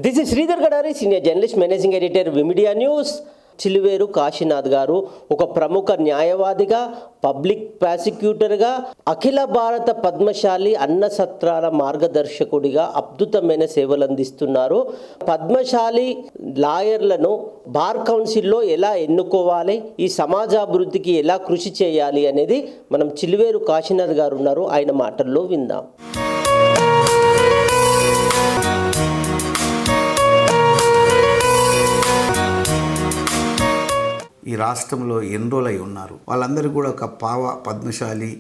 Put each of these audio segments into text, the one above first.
This is Sridhar Gadari, senior journalist, managing editor, విమిడియా news. Chiluveru Kashinath గారు ఒక ప్రముఖ న్యాయవాదిగా, పబ్లిక్ ప్రాసిక్యూటర్గా, అఖిల భారత పద్మశాలి అన్న సత్రాల మార్గదర్శకుడిగా అద్భుతమైన సేవలు అందిస్తున్నారు. పద్మశాలి లాయర్లను బార్ కౌన్సిల్లో ఎలా ఎన్నుకోవాలి, ఈ సమాజాభివృద్ధికి ఎలా కృషి చేయాలి అనేది మనం చిలువేరు కాశీనాథ్ గారు ఉన్నారు, ఆయన మాటల్లో విందాం. ఈ రాష్ట్రంలో ఎన్రోల్ అయి ఉన్నారు. వాళ్ళందరూ కూడా ఒక Pava Padmashali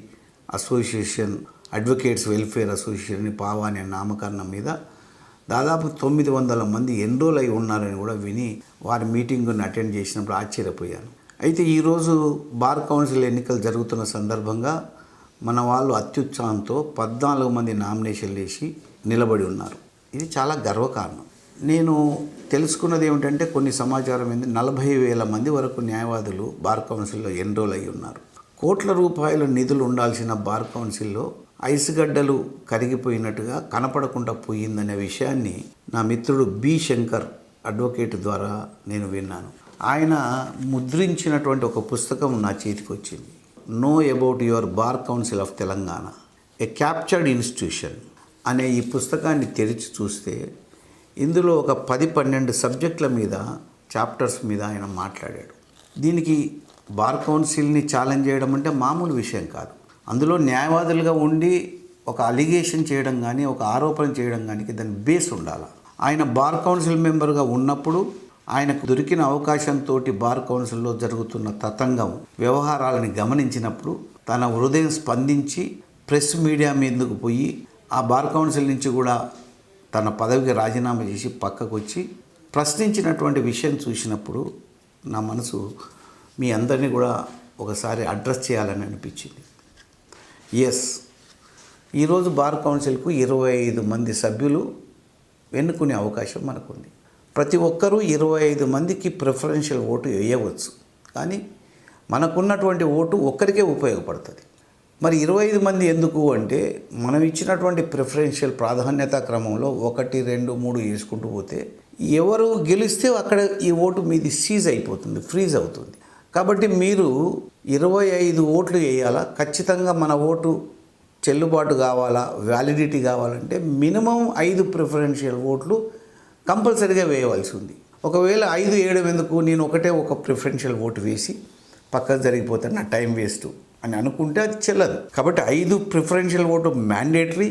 association, advocates welfare association Pava అనే నామకరణం మీద దాదాపు 900 మంది ఎన్రోల్ అయి ఉన్నారని కూడా విని వారి మీటింగ్ను అటెండ్ చేసినప్పుడు ఆశ్చర్యపోయాను. అయితే ఈరోజు బార్ కౌన్సిల్ ఎన్నికలు జరుగుతున్న సందర్భంగా మన వాళ్ళు అత్యుత్సాహంతో 14 మంది నామినేషన్లు వేసి నిలబడి ఉన్నారు. ఇది చాలా గర్వకారణం. నేను తెలుసుకున్నది ఏమిటంటే కొన్ని సమాచారం ఏంది, 40,000 మంది వరకు న్యాయవాదులు బార్ కౌన్సిల్లో ఎన్రోల్ అయి ఉన్నారు. కోట్ల రూపాయల నిధులు ఉండాల్సిన బార్ కౌన్సిల్లో ఐసుగడ్డలు కరిగిపోయినట్టుగా కనపడకుండా పోయిందనే విషయాన్ని నా మిత్రుడు బి శంకర్ అడ్వకేట్ ద్వారా నేను విన్నాను. ఆయన ముద్రించినటువంటి ఒక పుస్తకం నా చేతికి వచ్చింది. Know about your bar council of Telangana, A captured institution అనే ఈ పుస్తకాన్ని తెరిచి చూస్తే ఇందులో ఒక 10-12 సబ్జెక్టుల మీద, చాప్టర్స్ మీద ఆయన మాట్లాడాడు. దీనికి బార్ కౌన్సిల్ని ఛాలెంజ్ చేయడం అంటే మామూలు విషయం కాదు. అందులో న్యాయవాదులుగా ఉండి ఒక అలిగేషన్ చేయడం కానీ, ఒక ఆరోపణ చేయడం కానీ దాని బేస్ ఉండాలి. ఆయన బార్ కౌన్సిల్ మెంబర్గా ఉన్నప్పుడు ఆయనకు దొరికిన అవకాశంతో బార్ కౌన్సిల్లో జరుగుతున్న తతంగం వ్యవహారాలను గమనించినప్పుడు తన హృదయం స్పందించి ప్రెస్ మీడియా మీదకు పోయి ఆ బార్ కౌన్సిల్ నుంచి కూడా తన పదవికి రాజీనామా చేసి పక్కకు వచ్చి ప్రశ్నించినటువంటి విషయం చూసినప్పుడు నా మనసు మీ అందరినీ కూడా ఒకసారి అడ్రస్ చేయాలని అనిపించింది. ఎస్, ఈరోజు బార్ కౌన్సిల్కు 25 మంది సభ్యులు ఎన్నుకునే అవకాశం మనకుంది. ప్రతి ఒక్కరూ 25 మందికి ప్రిఫరెన్షియల్ ఓటు వేయవచ్చు, కానీ మనకున్నటువంటి ఓటు ఒక్కరికే ఉపయోగపడుతుంది. మరి 25 మంది ఎందుకు అంటే, మనం ఇచ్చినటువంటి ప్రిఫరెన్షియల్ ప్రాధాన్యత క్రమంలో 1, 2, 3 వేసుకుంటూ పోతే ఎవరు గెలిస్తే అక్కడ ఈ ఓటు మీది సీజ్ అయిపోతుంది, ఫ్రీజ్ అవుతుంది. కాబట్టి మీరు 25 ఓట్లు వేయాలా, ఖచ్చితంగా మన ఓటు చెల్లుబాటు కావాలా, వ్యాలిడిటీ కావాలంటే మినిమం 5 ప్రిఫరెన్షియల్ ఓట్లు కంపల్సరీగా వేయవలసి ఉంది. ఒకవేళ 5 వేయడం ఎందుకు, నేను ఒక ప్రిఫరెన్షియల్ ఓటు వేసి పక్కకు జరిగిపోతే నా టైం వేస్ట్ అని అనుకుంటే అది చెల్లదు. కాబట్టి 5 ప్రిఫరెన్షియల్ ఓటు మ్యాండేటరీ,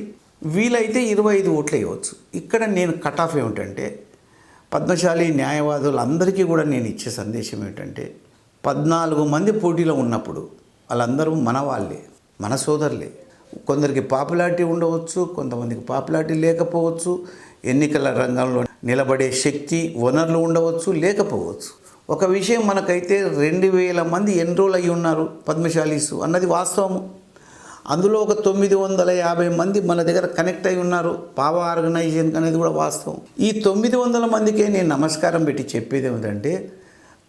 వీలైతే 25 ఓట్లు వేయవచ్చు. ఇక్కడ నేను కట్ ఆఫ్ ఏమిటంటే, పద్మశాలి న్యాయవాదులందరికీ కూడా నేను ఇచ్చే సందేశం ఏమిటంటే, 14 మంది పోటీలో ఉన్నప్పుడు వాళ్ళందరూ మన వాళ్ళే, మన సోదరులే. కొందరికి పాపులారిటీ ఉండవచ్చు, కొంతమందికి పాపులారిటీ లేకపోవచ్చు, ఎన్నికల రంగంలో నిలబడే శక్తి, వనరులు ఉండవచ్చు, లేకపోవచ్చు. ఒక విషయం మనకైతే 2,000 మంది ఎన్రోల్ అయ్యి ఉన్నారు పద్మశాలీసు అన్నది వాస్తవము. అందులో ఒక 950 మంది మన దగ్గర కనెక్ట్ అయి ఉన్నారు పావా ఆర్గనైజేషన్ అనేది కూడా వాస్తవం. ఈ 900 మందికే నేను నమస్కారం పెట్టి చెప్పేది ఏమిటంటే,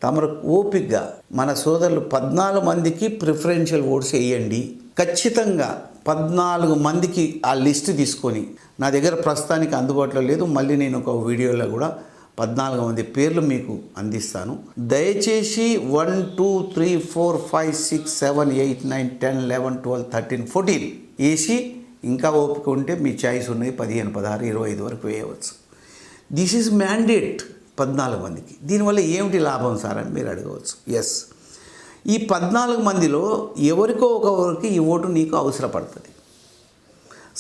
తమరు ఓపికగా మన సోదరులు 14 మందికి ప్రిఫరెన్షియల్ ఓట్స్ వేయండి. ఖచ్చితంగా 14 మందికి ఆ లిస్టు తీసుకొని, నా దగ్గర ప్రస్తుతానికి అందుబాటులో లేదు, మళ్ళీ నేను ఒక వీడియోలో కూడా 14 మంది పేర్లు మీకు అందిస్తాను. దయచేసి 1, 2, 3, 4, 5, 6, 7, 8, 9, 10, 11, 12, 13, 14 వేసి, ఇంకా ఓపిక ఉంటే మీ చాయిస్ ఉన్నాయి 15, 16, 25 వరకు వేయవచ్చు. దిస్ ఈజ్ మ్యాండేట్ 14 మందికి. దీనివల్ల ఏమిటి లాభం సార్ అని మీరు అడగవచ్చు. ఎస్, ఈ 14 మందిలో ఎవరికో ఒకరికి ఈ ఓటు నీకు అవసరపడుతుంది.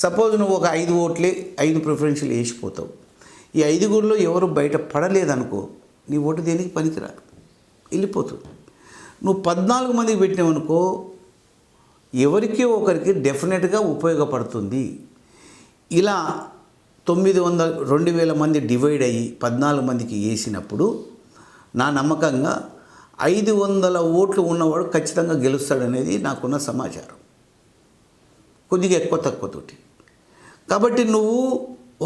సపోజ్ నువ్వు ఒక 5 ఓట్లే 5 ప్రిఫరెన్షియల్ వేసిపోతావు. ఈ 5గురిలో ఎవరు బయట పడలేదనుకో, నీ ఓటు దేనికి పనికిరాదు, వెళ్ళిపోతుంది. నువ్వు 14 మందికి పెట్టినావనుకో, ఎవరికి ఒకరికి డెఫినెట్గా ఉపయోగపడుతుంది. ఇలా 2,000 మంది డివైడ్ అయ్యి 14 మందికి వేసినప్పుడు నా నమ్మకంగా 500 ఓట్లు ఉన్నవాడు ఖచ్చితంగా గెలుస్తాడనేది నాకున్న సమాచారం, కొద్దిగా ఎక్కువ తక్కువతోటి. కాబట్టి నువ్వు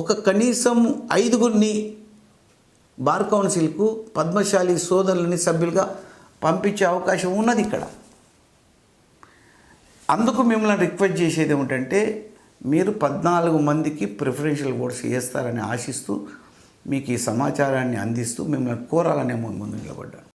ఒక కనీసం 5గురిని బార్ కౌన్సిల్కు పద్మశాలి సోదరులని సభ్యులుగా పంపించే అవకాశం ఉన్నది ఇక్కడ. అందుకు మిమ్మల్ని రిక్వెస్ట్ చేసేది ఏమిటంటే, మీరు 14 మందికి ప్రిఫరెన్షియల్ ఓట్స్ వేస్తారని ఆశిస్తూ మీకు ఈ సమాచారాన్ని అందిస్తూ మిమ్మల్ని కోరాలనే ముందు నిలబడ్డాను.